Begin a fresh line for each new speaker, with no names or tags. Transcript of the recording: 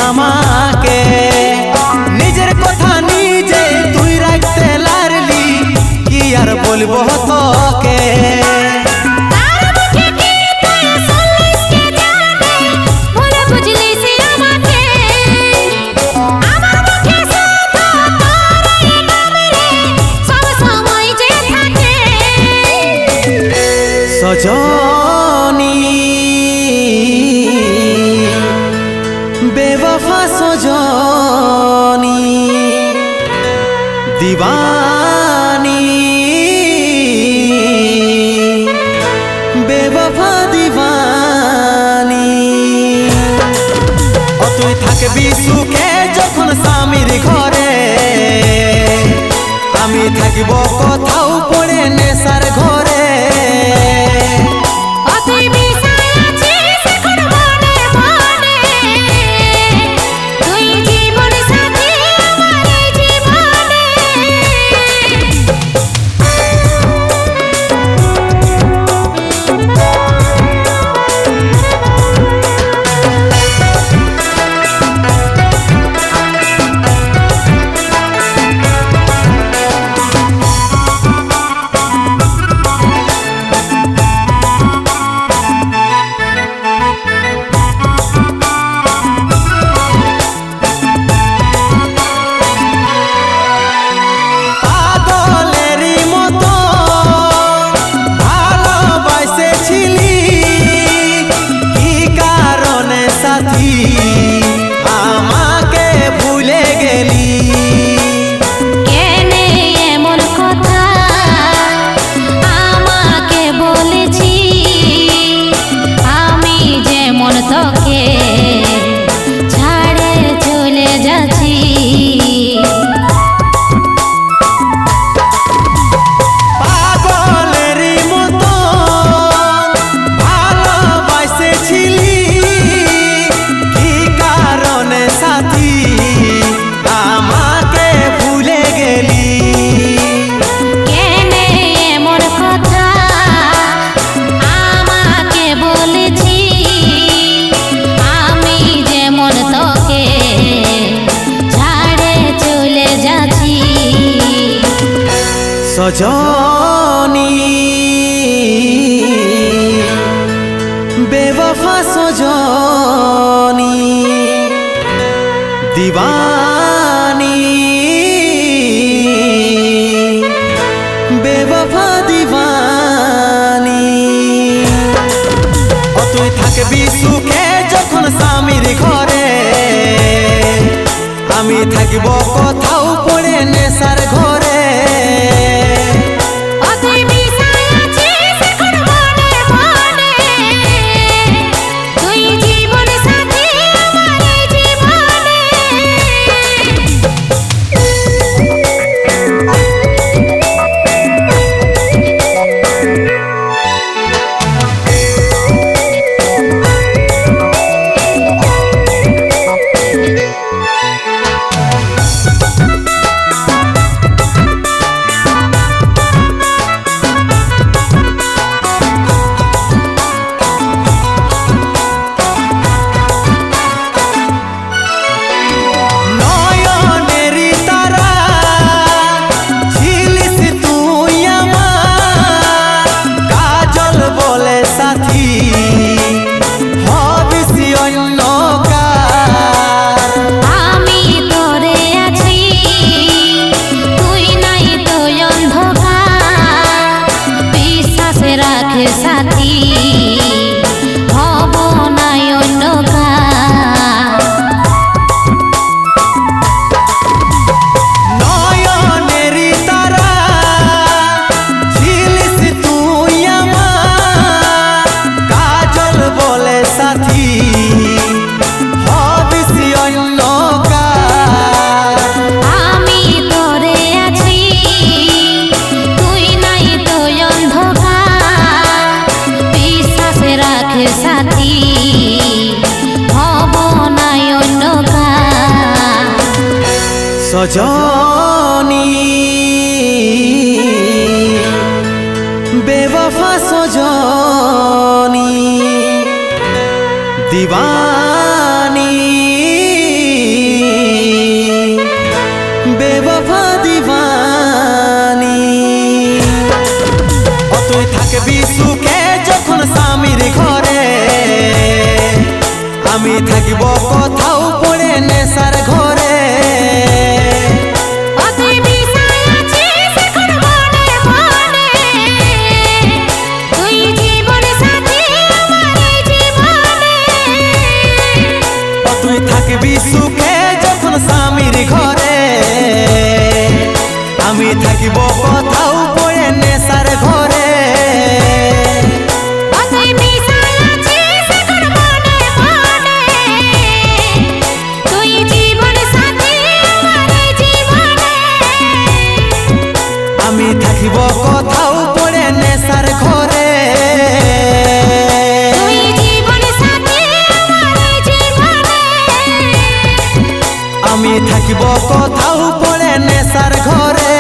আমাকে নিজের কথা নিজে তুই রাখতে লারলি কি আর বলবো তোকে সজনী বেওয়াফা সজনী দিবানী বেওয়াফা দিবানী ও তুই থাকবি সুখে যখন স্বামীর ঘরে আমি থাকিব কোথাও পড়ে নেশার ঘরে সজনী বেওয়াফা সজনী দিবানী বেওয়াফা দিবানী ও তুই থাকবি সুখে যখন স্বামীর ঘরে আমি থাকিব কোথাও পড়ে নেশার ঘরে সজনী বেওয়াফা সজনী দিবানী আমি থাকিব কোথাও পড়ে নেশার ঘরে তুই থাকবি সুখে যখন স্বামীর ঘরে আমি থাকিব কোথাও পড়ে নেশার ঘরে আমি থাকিব কোথাও পড়ে নেশার ঘরে আমি থাকিব কোথাও পড়ে নেশার ঘরে।